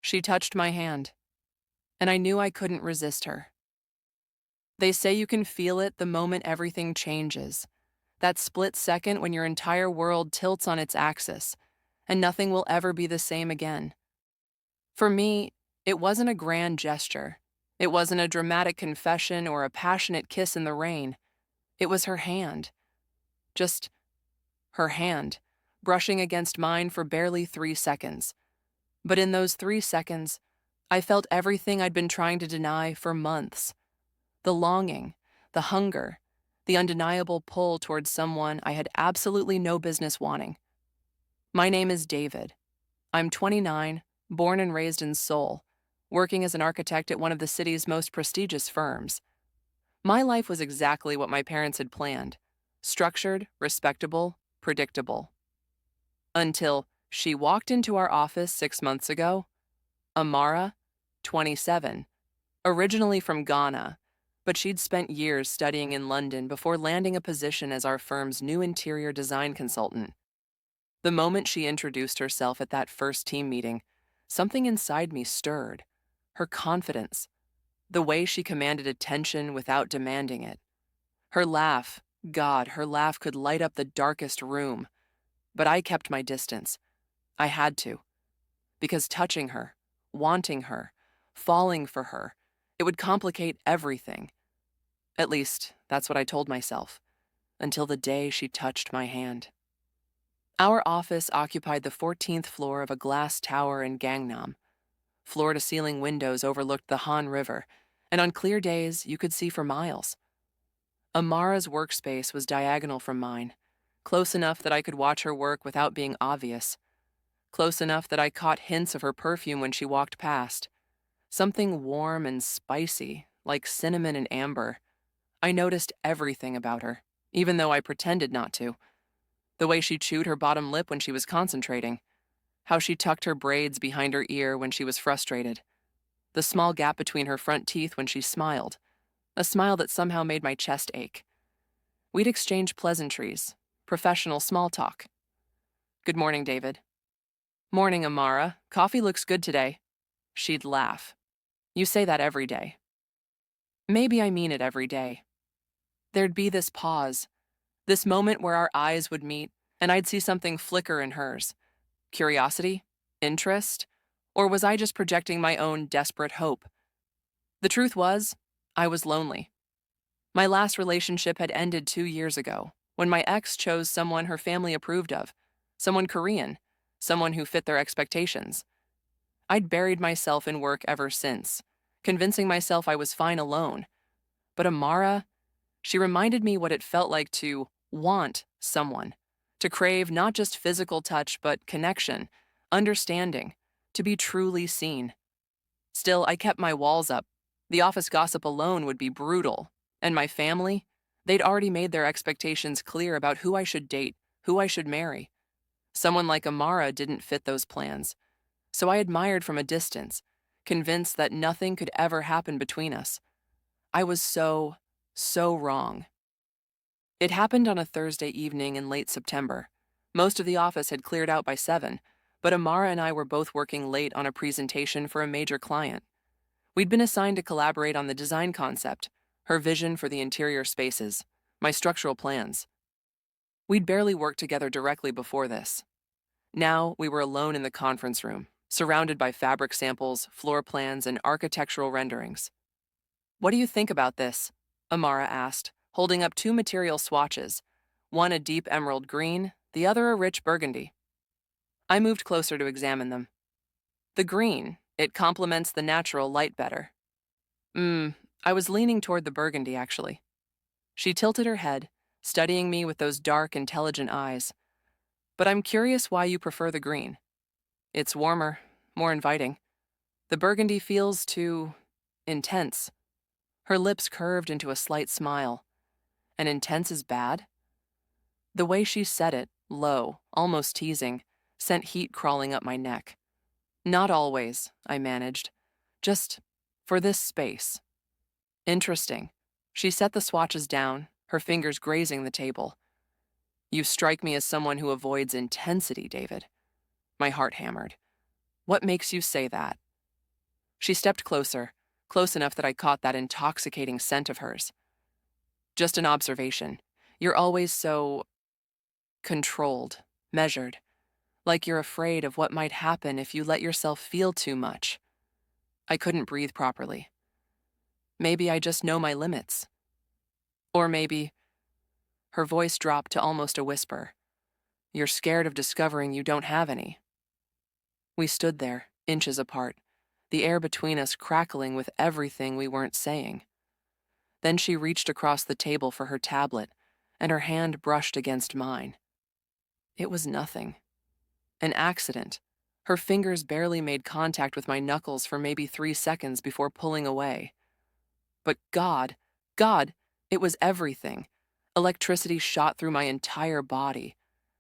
She touched my hand, and I knew I couldn't resist her. They say you can feel it the moment everything changes, that split second when your entire world tilts on its axis, and nothing will ever be the same again. For me, it wasn't a grand gesture. It wasn't a dramatic confession or a passionate kiss in the rain. It was her hand. Just her hand, brushing against mine for barely 3 seconds. But in those 3 seconds, I felt everything I'd been trying to deny for months. The longing, the hunger, the undeniable pull towards someone I had absolutely no business wanting. My name is David. I'm 29, born and raised in Seoul, working as an architect at one of the city's most prestigious firms. My life was exactly what my parents had planned: structured, respectable, predictable. Until she walked into our office 6 months ago. Amara, 27, originally from Ghana, but she'd spent years studying in London before landing a position as our firm's new interior design consultant. The moment she introduced herself at that first team meeting, something inside me stirred. Her confidence, the way she commanded attention without demanding it. Her laugh, God, her laugh could light up the darkest room. But I kept my distance. I had to. Because touching her, wanting her, falling for her, it would complicate everything. At least, that's what I told myself, until the day she touched my hand. Our office occupied the 14th floor of a glass tower in Gangnam. Floor-to-ceiling windows overlooked the Han River, and on clear days, you could see for miles. Amara's workspace was diagonal from mine, close enough that I could watch her work without being obvious, close enough that I caught hints of her perfume when she walked past, something warm and spicy, like cinnamon and amber. I noticed everything about her, even though I pretended not to. The way she chewed her bottom lip when she was concentrating, how she tucked her braids behind her ear when she was frustrated, the small gap between her front teeth when she smiled, a smile that somehow made my chest ache. We'd exchange pleasantries, professional small talk. "Good morning, David." "Morning, Amara. Coffee looks good today." She'd laugh. "You say that every day." Maybe I mean it every day. There'd be this pause, this moment where our eyes would meet, and I'd see something flicker in hers. Curiosity? Interest? Or was I just projecting my own desperate hope? The truth was, I was lonely. My last relationship had ended 2 years ago, when my ex chose someone her family approved of, someone Korean, someone who fit their expectations. I'd buried myself in work ever since, convincing myself I was fine alone. But Amara, she reminded me what it felt like to want someone, to crave not just physical touch, but connection, understanding, to be truly seen. Still, I kept my walls up. The office gossip alone would be brutal, and my family, they'd already made their expectations clear about who I should date, who I should marry. Someone like Amara didn't fit those plans, so I admired from a distance, convinced that nothing could ever happen between us. I was so wrong. It happened on a Thursday evening in late September. Most of the office had cleared out by 7, but Amara and I were both working late on a presentation for a major client. We'd been assigned to collaborate on the design concept, her vision for the interior spaces, my structural plans. We'd barely worked together directly before this. Now we were alone in the conference room, surrounded by fabric samples, floor plans, and architectural renderings. "What do you think about this?" Amara asked, holding up 2 material swatches, one a deep emerald green, the other a rich burgundy. I moved closer to examine them. The green, it complements the natural light better. I was leaning toward the burgundy, actually. She tilted her head, studying me with those dark, intelligent eyes. "But I'm curious why you prefer the green." "It's warmer, more inviting. The burgundy feels too intense." Her lips curved into a slight smile. "And intense is bad?" The way she said it, low, almost teasing, sent heat crawling up my neck. "Not always," I managed. "Just for this space." "Interesting." She set the swatches down, her fingers grazing the table. "You strike me as someone who avoids intensity, David." My heart hammered. "What makes you say that?" She stepped closer, close enough that I caught that intoxicating scent of hers. Just an observation. You're always so controlled, measured, like you're afraid of what might happen if you let yourself feel too much. I couldn't breathe properly. Maybe I just know my limits. Or maybe, her voice dropped to almost a whisper, you're scared of discovering you don't have any. We stood there, inches apart, the air between us crackling with everything we weren't saying. Then she reached across the table for her tablet, and her hand brushed against mine. It was nothing. An accident. Her fingers barely made contact with my knuckles for maybe 3 seconds before pulling away. But God, it was everything. Electricity shot through my entire body.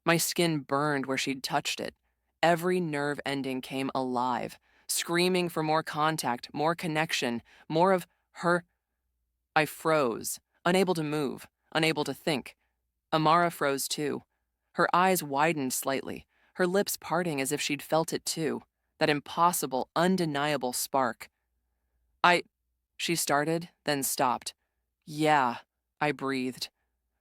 My skin burned where she'd touched it. Every nerve ending came alive, screaming for more contact, more connection, more of her. I froze, unable to move, unable to think. Amara froze too. Her eyes widened slightly, her lips parting as if she'd felt it too, that impossible, undeniable spark. She started, then stopped. Yeah, I breathed.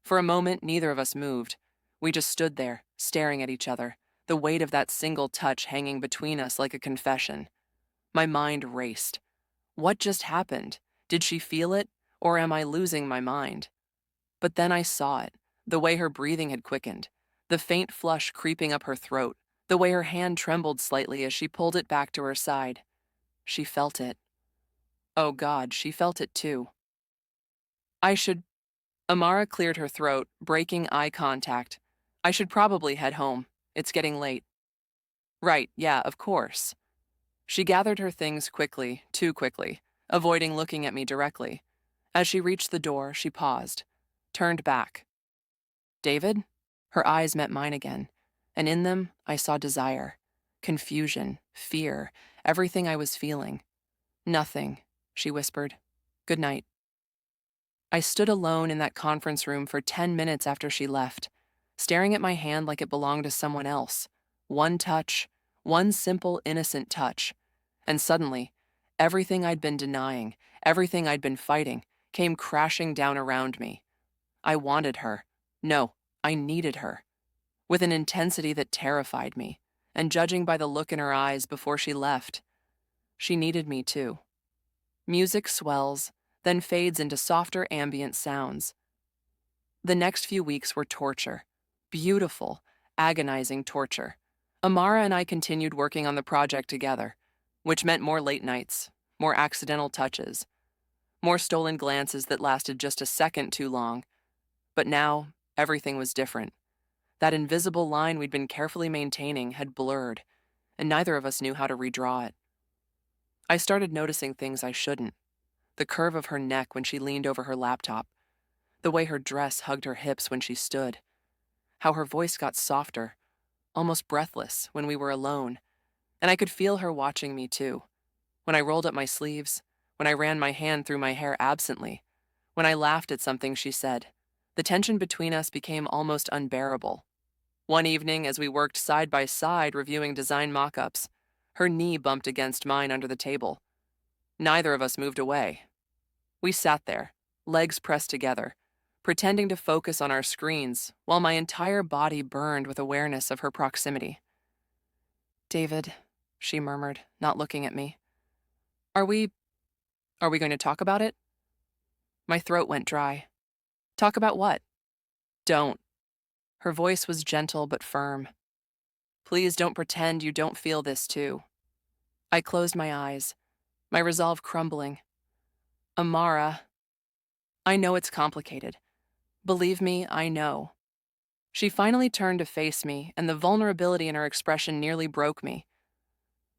For a moment, neither of us moved. We just stood there, staring at each other, the weight of that single touch hanging between us like a confession. My mind raced. What just happened? Did she feel it, or am I losing my mind? But then I saw it, the way her breathing had quickened, the faint flush creeping up her throat, the way her hand trembled slightly as she pulled it back to her side. She felt it. Oh God, she felt it too. I should. Amara cleared her throat, breaking eye contact. I should probably head home. It's getting late. Right, yeah, of course. She gathered her things quickly, too quickly, avoiding looking at me directly. As she reached the door, she paused, turned back. David? Her eyes met mine again, and in them I saw desire, confusion, fear, everything I was feeling. Nothing, she whispered. Good night. I stood alone in that conference room for 10 minutes after she left, staring at my hand like it belonged to someone else. One touch, one simple, innocent touch. And suddenly, everything I'd been denying, everything I'd been fighting, came crashing down around me. I wanted her. No, I needed her. With an intensity that terrified me, and judging by the look in her eyes before she left, she needed me too. Music swells, then fades into softer ambient sounds. The next few weeks were torture. Beautiful, agonizing torture. Amara and I continued working on the project together, which meant more late nights, more accidental touches, more stolen glances that lasted just a second too long. But now, everything was different. That invisible line we'd been carefully maintaining had blurred, and neither of us knew how to redraw it. I started noticing things I shouldn't. The curve of her neck when she leaned over her laptop, the way her dress hugged her hips when she stood, how her voice got softer, almost breathless when we were alone, and I could feel her watching me too. When I rolled up my sleeves, when I ran my hand through my hair absently, when I laughed at something she said, the tension between us became almost unbearable. One evening, as we worked side by side reviewing design mock-ups, her knee bumped against mine under the table. Neither of us moved away. We sat there, legs pressed together, pretending to focus on our screens while my entire body burned with awareness of her proximity. David, she murmured, not looking at me. Are we going to talk about it? My throat went dry. Talk about what? Don't. Her voice was gentle but firm. Please don't pretend you don't feel this too. I closed my eyes, my resolve crumbling. Amara, I know it's complicated. Believe me, I know. She finally turned to face me, and the vulnerability in her expression nearly broke me.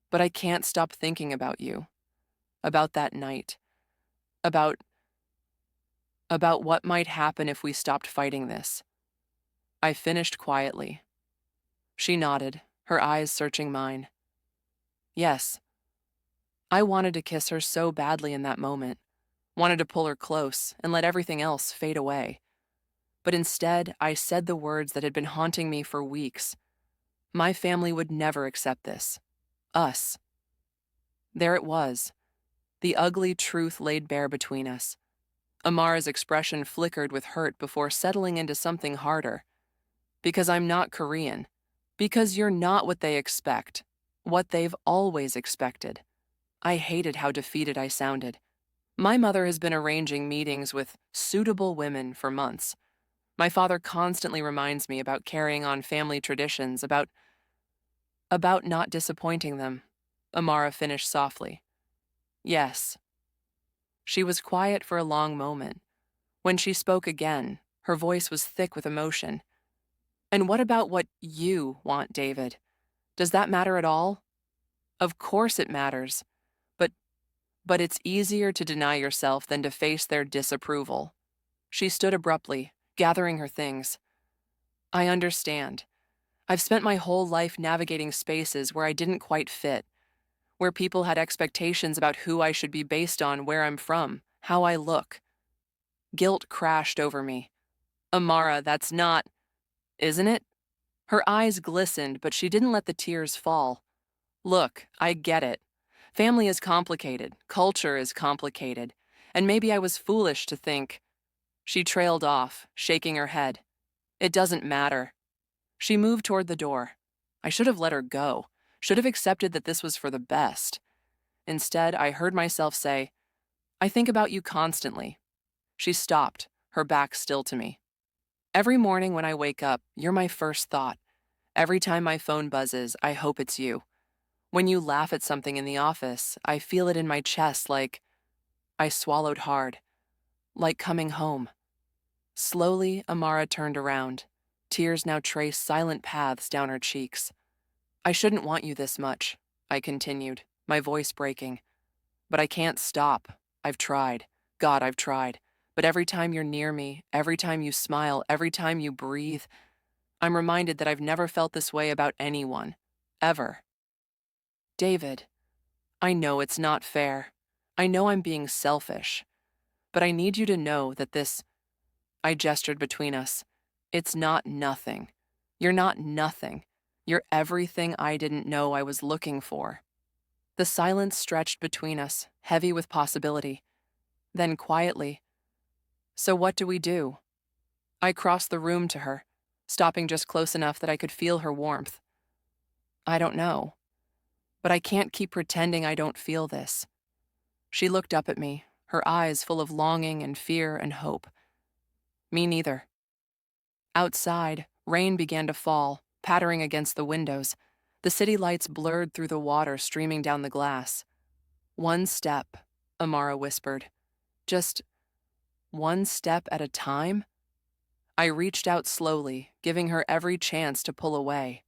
But I can't stop thinking about you, about that night, about what might happen if we stopped fighting this. I finished quietly. She nodded, her eyes searching mine. Yes. I wanted to kiss her so badly in that moment, wanted to pull her close and let everything else fade away. But instead, I said the words that had been haunting me for weeks. My family would never accept this. Us. There it was, the ugly truth laid bare between us. Amara's expression flickered with hurt before settling into something harder. Because I'm not Korean. Because you're not what they expect. What they've always expected. I hated how defeated I sounded. My mother has been arranging meetings with suitable women for months. My father constantly reminds me about carrying on family traditions, about not disappointing them. Amara finished softly. Yes. She was quiet for a long moment. When she spoke again, her voice was thick with emotion. And what about what you want, David? Does that matter at all? Of course it matters. But it's easier to deny yourself than to face their disapproval. She stood abruptly, gathering her things. I understand. I've spent my whole life navigating spaces where I didn't quite fit, where people had expectations about who I should be based on where I'm from, how I look. Guilt crashed over me. Amara, that's not, isn't it? Her eyes glistened, but she didn't let the tears fall. Look, I get it. Family is complicated, culture is complicated, and maybe I was foolish to think. She trailed off, shaking her head. It doesn't matter. She moved toward the door. I should have let her go, should have accepted that this was for the best. Instead, I heard myself say, I think about you constantly. She stopped, her back still to me. Every morning when I wake up, you're my first thought. Every time my phone buzzes, I hope it's you. When you laugh at something in the office, I feel it in my chest like I swallowed hard, like coming home. Slowly, Amara turned around. Tears now traced silent paths down her cheeks. I shouldn't want you this much, I continued, my voice breaking. But I can't stop. I've tried. God, I've tried. But every time you're near me, every time you smile, every time you breathe, I'm reminded that I've never felt this way about anyone. Ever. David, I know it's not fair. I know I'm being selfish. But I need you to know that this, I gestured between us, it's not nothing. You're not nothing. You're everything I didn't know I was looking for. The silence stretched between us, heavy with possibility. Then quietly, so what do we do? I crossed the room to her, stopping just close enough that I could feel her warmth. I don't know. But I can't keep pretending I don't feel this. She looked up at me, her eyes full of longing and fear and hope. Me neither. Outside, rain began to fall, pattering against the windows. The city lights blurred through the water streaming down the glass. One step, Amara whispered. Just one step at a time? I reached out slowly, giving her every chance to pull away.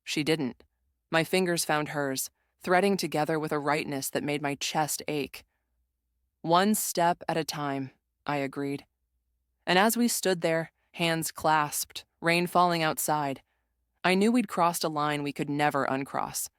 She didn't. My fingers found hers, threading together with a rightness that made my chest ache. One step at a time, I agreed. And as we stood there, hands clasped, rain falling outside, I knew we'd crossed a line we could never uncross.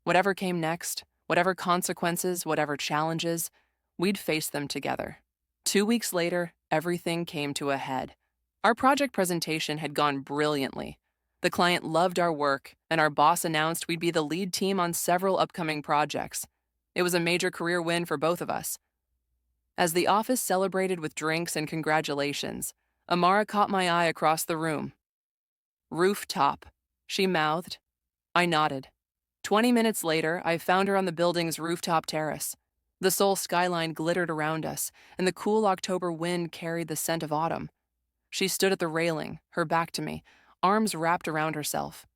Whatever came next, whatever consequences, whatever challenges, we'd face them together. 2 weeks later, everything came to a head. Our project presentation had gone brilliantly. The client loved our work, and our boss announced we'd be the lead team on several upcoming projects. It was a major career win for both of us. As the office celebrated with drinks and congratulations, Amara caught my eye across the room. Rooftop, she mouthed. I nodded. 20 minutes later, I found her on the building's rooftop terrace. The Seoul skyline glittered around us, and the cool October wind carried the scent of autumn. She stood at the railing, her back to me, arms wrapped around herself.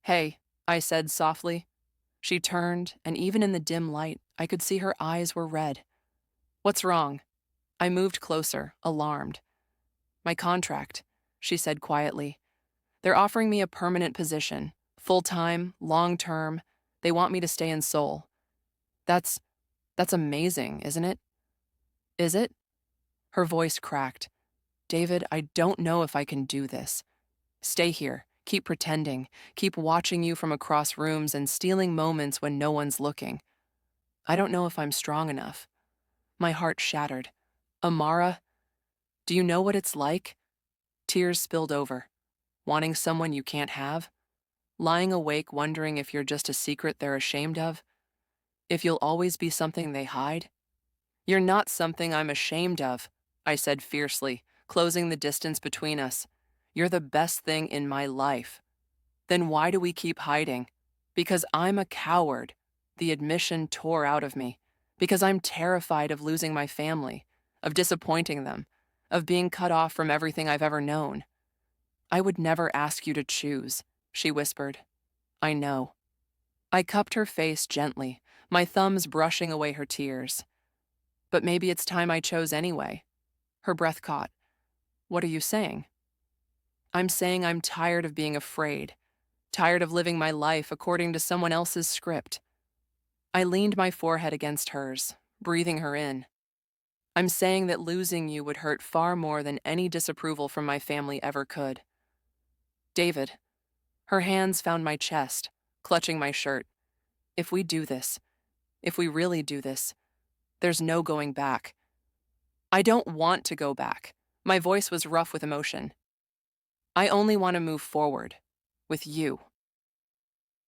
Hey, I said softly. She turned, and even in the dim light, I could see her eyes were red. What's wrong? I moved closer, alarmed. My contract, she said quietly. They're offering me a permanent position, full-time, long-term. They want me to stay in Seoul. That's amazing, isn't it? Is it? Her voice cracked. David, I don't know if I can do this. Stay here, keep pretending, keep watching you from across rooms and stealing moments when no one's looking. I don't know if I'm strong enough. My heart shattered. Amara, do you know what it's like? Tears spilled over. Wanting someone you can't have? Lying awake wondering if you're just a secret they're ashamed of? If you'll always be something they hide? You're not something I'm ashamed of, I said fiercely, closing the distance between us. You're the best thing in my life. Then why do we keep hiding? Because I'm a coward. The admission tore out of me. Because I'm terrified of losing my family, of disappointing them, of being cut off from everything I've ever known. I would never ask you to choose, she whispered. I know. I cupped her face gently, my thumbs brushing away her tears. But maybe it's time I chose anyway. Her breath caught. What are you saying? I'm saying I'm tired of being afraid, tired of living my life according to someone else's script. I leaned my forehead against hers, breathing her in. I'm saying that losing you would hurt far more than any disapproval from my family ever could. David, her hands found my chest, clutching my shirt. If we do this, if we really do this, there's no going back. I don't want to go back. My voice was rough with emotion. I only want to move forward, with you.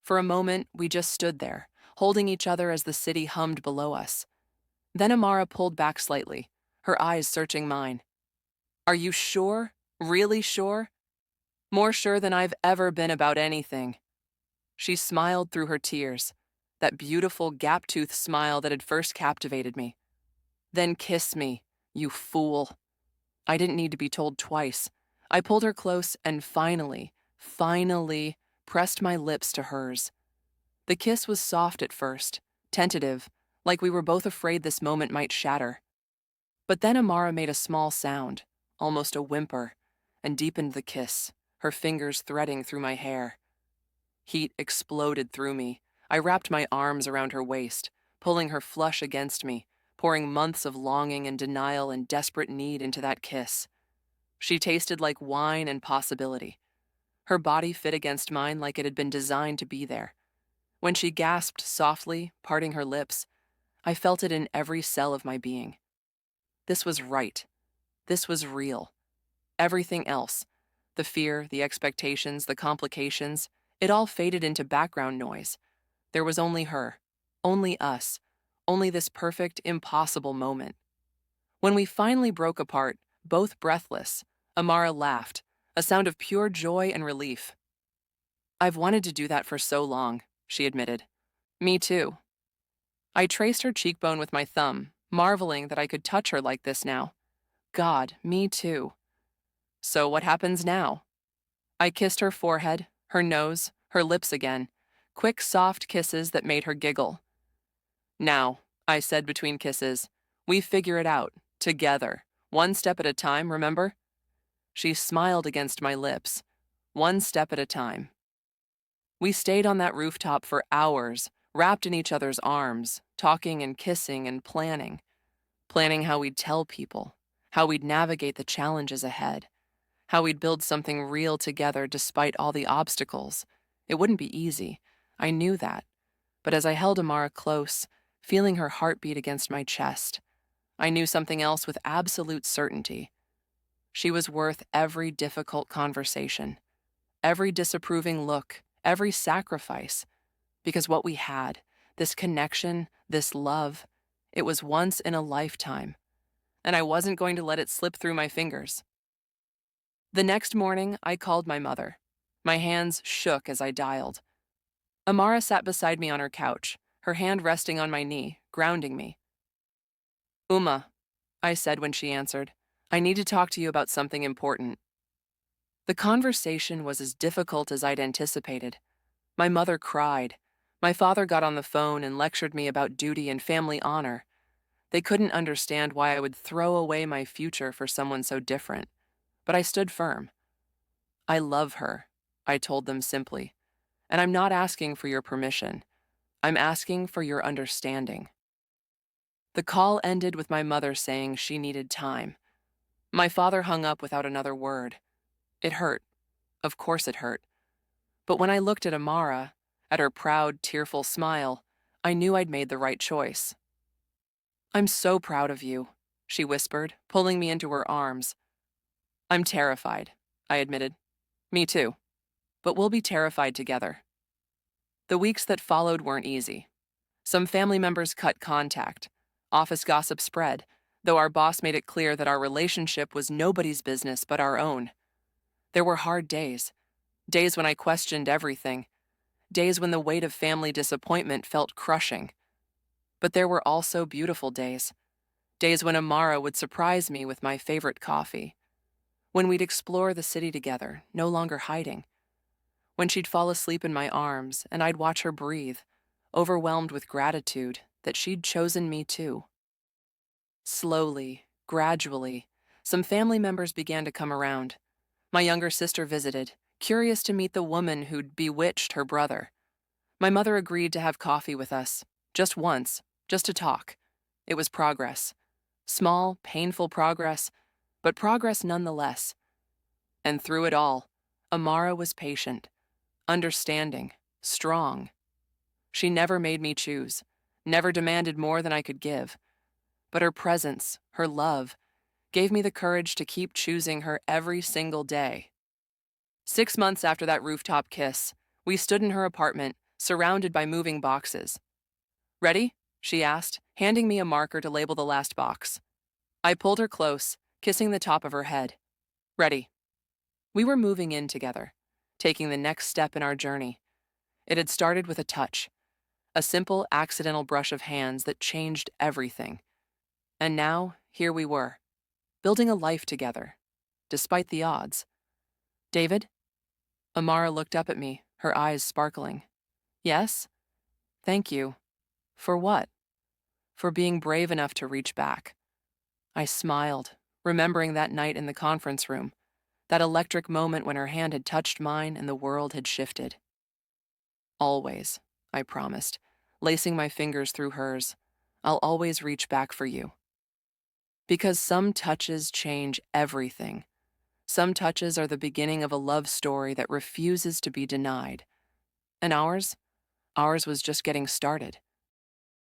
For a moment, we just stood there, holding each other as the city hummed below us. Then Amara pulled back slightly, her eyes searching mine. Are you sure? Really sure? More sure than I've ever been about anything. She smiled through her tears, that beautiful gap-toothed smile that had first captivated me. Then kiss me, you fool. I didn't need to be told twice. I pulled her close and finally pressed my lips to hers. The kiss was soft at first, tentative, like we were both afraid this moment might shatter. But then Amara made a small sound, almost a whimper, and deepened the kiss, her fingers threading through my hair. Heat exploded through me. I wrapped my arms around her waist, pulling her flush against me, pouring months of longing and denial and desperate need into that kiss. She tasted like wine and possibility. Her body fit against mine like it had been designed to be there. When she gasped softly, parting her lips, I felt it in every cell of my being. This was right. This was real. Everything else, the fear, the expectations, the complications, it all faded into background noise. There was only her, only us, only this perfect, impossible moment. When we finally broke apart, both breathless, Amara laughed, a sound of pure joy and relief. I've wanted to do that for so long, she admitted. Me too. I traced her cheekbone with my thumb, marveling that I could touch her like this now. God, me too. So what happens now? I kissed her forehead, her nose, her lips again, quick, soft kisses that made her giggle. Now, I said between kisses, we figure it out, together, one step at a time, remember? She smiled against my lips, one step at a time. We stayed on that rooftop for hours, wrapped in each other's arms, talking and kissing and planning. Planning how we'd tell people, how we'd navigate the challenges ahead, how we'd build something real together despite all the obstacles. It wouldn't be easy. I knew that. But as I held Amara close, feeling her heartbeat against my chest, I knew something else with absolute certainty. She was worth every difficult conversation, every disapproving look, every sacrifice, because what we had, this connection, this love, it was once in a lifetime, and I wasn't going to let it slip through my fingers. The next morning, I called my mother. My hands shook as I dialed. Amara sat beside me on her couch, her hand resting on my knee, grounding me. Uma, I said when she answered, I need to talk to you about something important. The conversation was as difficult as I'd anticipated. My mother cried. My father got on the phone and lectured me about duty and family honor. They couldn't understand why I would throw away my future for someone so different. But I stood firm. I love her, I told them simply. And I'm not asking for your permission. I'm asking for your understanding. The call ended with my mother saying she needed time. My father hung up without another word. It hurt. Of course it hurt. But when I looked at Amara, at her proud, tearful smile, I knew I'd made the right choice. I'm so proud of you, she whispered, pulling me into her arms. I'm terrified, I admitted. Me too. But we'll be terrified together. The weeks that followed weren't easy. Some family members cut contact. Office gossip spread, though our boss made it clear that our relationship was nobody's business but our own. There were hard days. Days when I questioned everything. Days when the weight of family disappointment felt crushing. But there were also beautiful days. Days when Amara would surprise me with my favorite coffee. When we'd explore the city together, no longer hiding. When she'd fall asleep in my arms and I'd watch her breathe, overwhelmed with gratitude that she'd chosen me too. Slowly, gradually, some family members began to come around. My younger sister visited, curious to meet the woman who'd bewitched her brother. My mother agreed to have coffee with us, just once, just to talk. It was progress. Small, painful progress, but progress nonetheless. And through it all, Amara was patient, understanding, strong. She never made me choose, never demanded more than I could give. But her presence, her love, gave me the courage to keep choosing her every single day. 6 months after that rooftop kiss, we stood in her apartment, surrounded by moving boxes. "Ready?" she asked, handing me a marker to label the last box. I pulled her close, kissing the top of her head. "Ready." We were moving in together, taking the next step in our journey. It had started with a touch, a simple, accidental brush of hands that changed everything. And now, here we were, building a life together, despite the odds. "David?" Amara looked up at me, her eyes sparkling. "Yes? Thank you. For what?" "For being brave enough to reach back." I smiled, remembering that night in the conference room, that electric moment when her hand had touched mine and the world had shifted. "Always," I promised, lacing my fingers through hers. "I'll always reach back for you." Because some touches change everything. Some touches are the beginning of a love story that refuses to be denied. And ours was just getting started.